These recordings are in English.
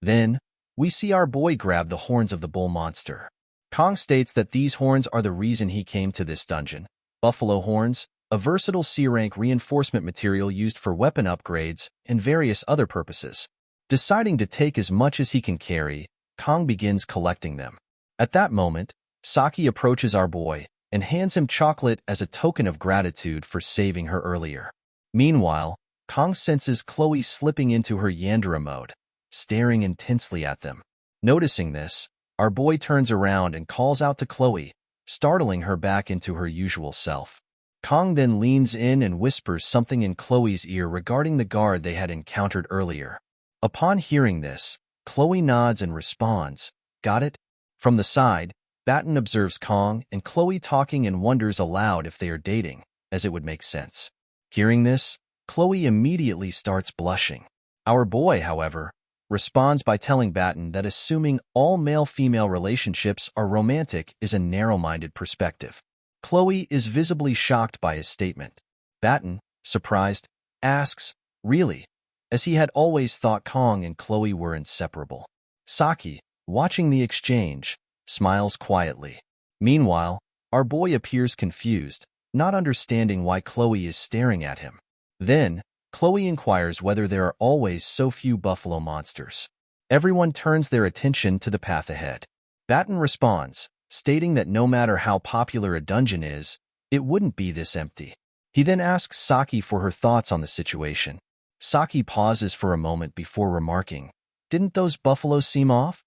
Then, we see our boy grab the horns of the bull monster. Kong states that these horns are the reason he came to this dungeon. Buffalo horns, a versatile C-rank reinforcement material used for weapon upgrades and various other purposes. Deciding to take as much as he can carry, Kong begins collecting them. At that moment, Saki approaches our boy and hands him chocolate as a token of gratitude for saving her earlier. Meanwhile, Kong senses Chloe slipping into her Yandere mode, staring intensely at them. Noticing this, our boy turns around and calls out to Chloe, startling her back into her usual self. Kong then leans in and whispers something in Chloe's ear regarding the guard they had encountered earlier. Upon hearing this, Chloe nods and responds, "Got it?" From the side, Batten observes Kong and Chloe talking and wonders aloud if they are dating, as it would make sense. Hearing this, Chloe immediately starts blushing. Our boy, however, responds by telling Batten that assuming all male-female relationships are romantic is a narrow-minded perspective. Chloe is visibly shocked by his statement. Batten, surprised, asks, "Really?" as he had always thought Kong and Chloe were inseparable. Saki, watching the exchange, smiles quietly. Meanwhile, our boy appears confused, not understanding why Chloe is staring at him. Then, Chloe inquires whether there are always so few buffalo monsters. Everyone turns their attention to the path ahead. Batten responds, stating that no matter how popular a dungeon is, it wouldn't be this empty. He then asks Saki for her thoughts on the situation. Saki pauses for a moment before remarking, "Didn't those buffaloes seem off?"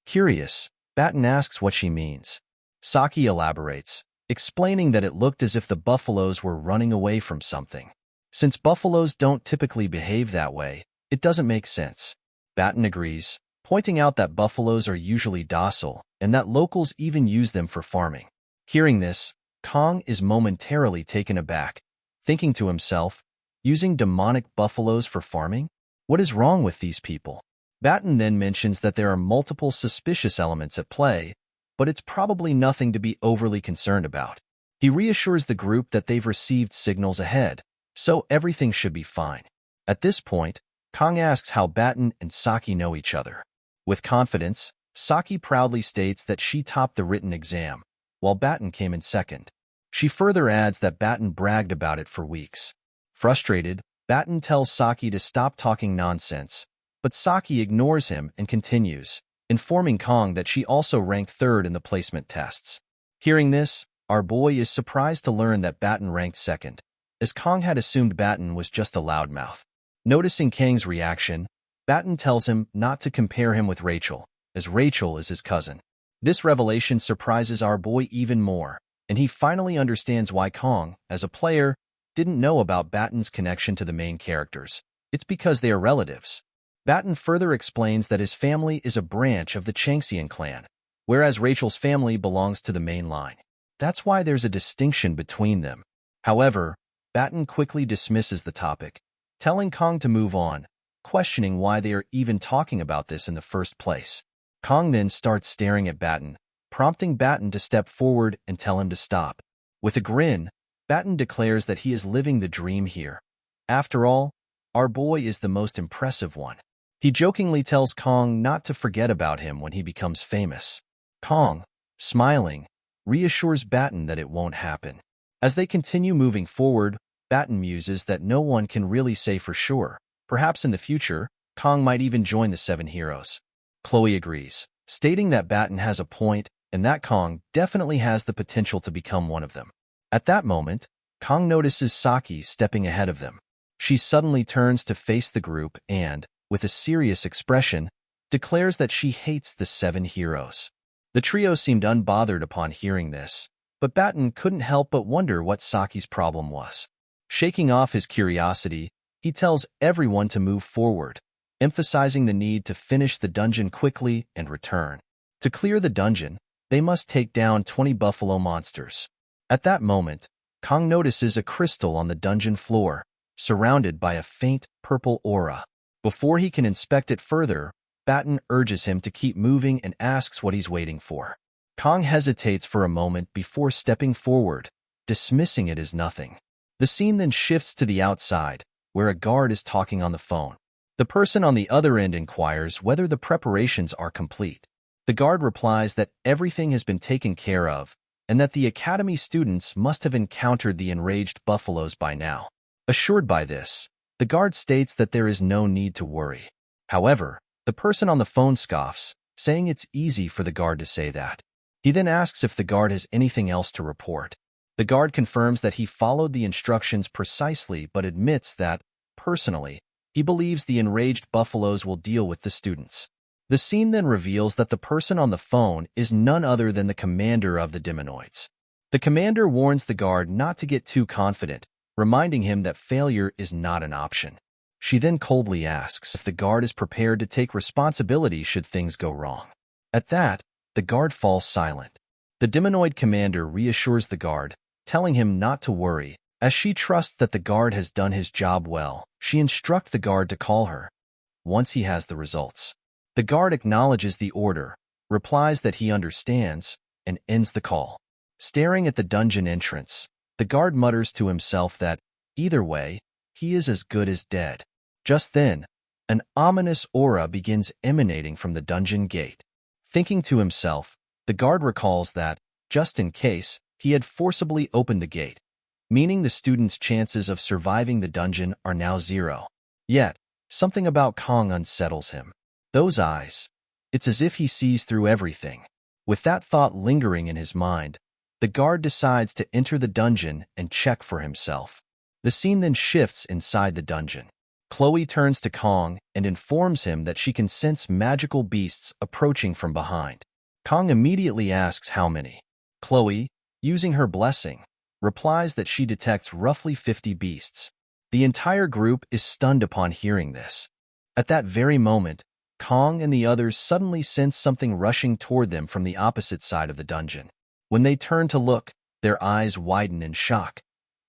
Curious, Batten asks what she means. Saki elaborates, explaining that it looked as if the buffaloes were running away from something. Since buffaloes don't typically behave that way, it doesn't make sense. Batten agrees, pointing out that buffaloes are usually docile and that locals even use them for farming. Hearing this, Kong is momentarily taken aback, thinking to himself, using demonic buffaloes for farming? What is wrong with these people? Batten then mentions that there are multiple suspicious elements at play, but it's probably nothing to be overly concerned about. He reassures the group that they've received signals ahead, so everything should be fine. At this point, Kong asks how Batten and Saki know each other. With confidence, Saki proudly states that she topped the written exam, while Batten came in second. She further adds that Batten bragged about it for weeks. Frustrated, Batten tells Saki to stop talking nonsense, but Saki ignores him and continues, informing Kong that she also ranked third in the placement tests. Hearing this, our boy is surprised to learn that Batten ranked second, as Kong had assumed Batten was just a loudmouth. Noticing Kang's reaction, Batten tells him not to compare him with Rachel, as Rachel is his cousin. This revelation surprises our boy even more, and he finally understands why Kong, as a player, didn't know about Batten's connection to the main characters. It's because they are relatives. Batten further explains that his family is a branch of the Changxian clan, whereas Rachel's family belongs to the main line. That's why there's a distinction between them. However, Batten quickly dismisses the topic, telling Kong to move on, questioning why they are even talking about this in the first place. Kong then starts staring at Batten, prompting Batten to step forward and tell him to stop. With a grin, Batten declares that he is living the dream here. After all, our boy is the most impressive one. He jokingly tells Kong not to forget about him when he becomes famous. Kong, smiling, reassures Batten that it won't happen. As they continue moving forward, Batten muses that no one can really say for sure. Perhaps in the future, Kong might even join the Seven Heroes. Chloe agrees, stating that Batten has a point and that Kong definitely has the potential to become one of them. At that moment, Kong notices Saki stepping ahead of them. She suddenly turns to face the group and, with a serious expression, declares that she hates the Seven Heroes. The trio seemed unbothered upon hearing this, but Batten couldn't help but wonder what Saki's problem was. Shaking off his curiosity, he tells everyone to move forward, emphasizing the need to finish the dungeon quickly and return. To clear the dungeon, they must take down 20 buffalo monsters. At that moment, Kong notices a crystal on the dungeon floor, surrounded by a faint purple aura. Before he can inspect it further, Batten urges him to keep moving and asks what he's waiting for. Kong hesitates for a moment before stepping forward, dismissing it as nothing. The scene then shifts to the outside, where a guard is talking on the phone. The person on the other end inquires whether the preparations are complete. The guard replies that everything has been taken care of and that the academy students must have encountered the enraged buffaloes by now. Assured by this, the guard states that there is no need to worry. However, the person on the phone scoffs, saying it's easy for the guard to say that. He then asks if the guard has anything else to report. The guard confirms that he followed the instructions precisely but admits that, personally, he believes the enraged buffaloes will deal with the students. The scene then reveals that the person on the phone is none other than the commander of the demonoids. The commander warns the guard not to get too confident, reminding him that failure is not an option. She then coldly asks if the guard is prepared to take responsibility should things go wrong. At that, the guard falls silent. The demonoid commander reassures the guard, telling him not to worry. As she trusts that the guard has done his job well, she instructs the guard to call her once he has the results. The guard acknowledges the order, replies that he understands, and ends the call. Staring at the dungeon entrance, the guard mutters to himself that, either way, he is as good as dead. Just then, an ominous aura begins emanating from the dungeon gate. Thinking to himself, the guard recalls that, just in case, he had forcibly opened the gate, meaning the student's chances of surviving the dungeon are now 0. Yet, something about Kong unsettles him. Those eyes. It's as if he sees through everything. With that thought lingering in his mind, the guard decides to enter the dungeon and check for himself. The scene then shifts inside the dungeon. Chloe turns to Kong and informs him that she can sense magical beasts approaching from behind. Kong immediately asks how many. Chloe, using her blessing, replies that she detects roughly 50 beasts. The entire group is stunned upon hearing this. At that very moment, Kong and the others suddenly sense something rushing toward them from the opposite side of the dungeon. When they turn to look, their eyes widen in shock.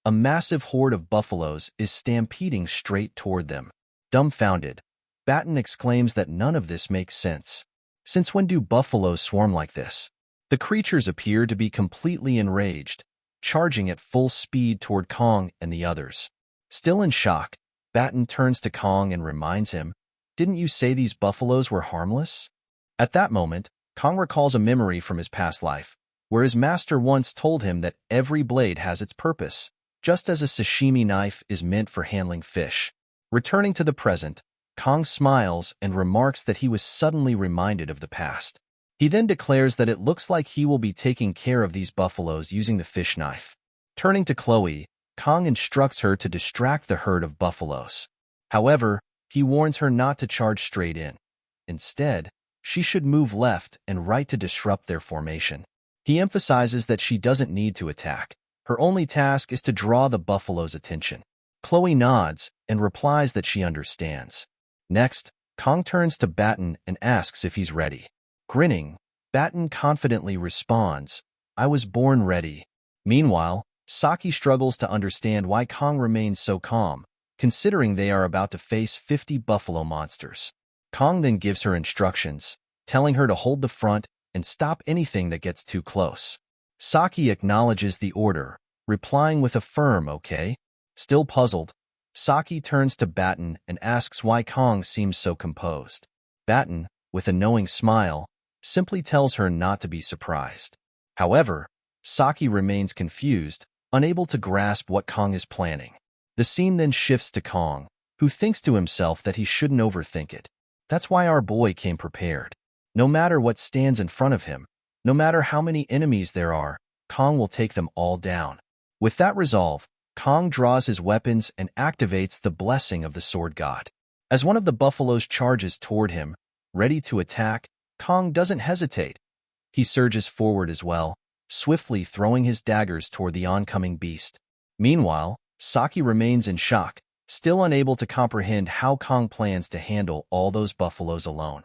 A massive horde of buffaloes is stampeding straight toward them. Dumbfounded, Batten exclaims that none of this makes sense. Since when do buffaloes swarm like this? The creatures appear to be completely enraged, charging at full speed toward Kong and the others. Still in shock, Batten turns to Kong and reminds him, "Didn't you say these buffaloes were harmless?" At that moment, Kong recalls a memory from his past life, where his master once told him that every blade has its purpose, just as a sashimi knife is meant for handling fish. Returning to the present, Kong smiles and remarks that he was suddenly reminded of the past. He then declares that it looks like he will be taking care of these buffaloes using the fish knife. Turning to Chloe, Kong instructs her to distract the herd of buffaloes. However, he warns her not to charge straight in. Instead, she should move left and right to disrupt their formation. He emphasizes that she doesn't need to attack. Her only task is to draw the buffalo's attention. Chloe nods and replies that she understands. Next, Kong turns to Batten and asks if he's ready. Grinning, Batten confidently responds, "I was born ready." Meanwhile, Saki struggles to understand why Kong remains so calm, considering they are about to face 50 buffalo monsters. Kong then gives her instructions, telling her to hold the front and stop anything that gets too close. Saki acknowledges the order, replying with a firm okay. Still puzzled, Saki turns to Batten and asks why Kong seems so composed. Batten, with a knowing smile, simply tells her not to be surprised. However, Saki remains confused, unable to grasp what Kong is planning. The scene then shifts to Kong, who thinks to himself that he shouldn't overthink it. That's why our boy came prepared. No matter what stands in front of him, no matter how many enemies there are, Kong will take them all down. With that resolve, Kong draws his weapons and activates the blessing of the sword god. As one of the buffaloes charges toward him, ready to attack, Kong doesn't hesitate. He surges forward as well, swiftly throwing his daggers toward the oncoming beast. Meanwhile, Saki remains in shock, still unable to comprehend how Kong plans to handle all those buffaloes alone.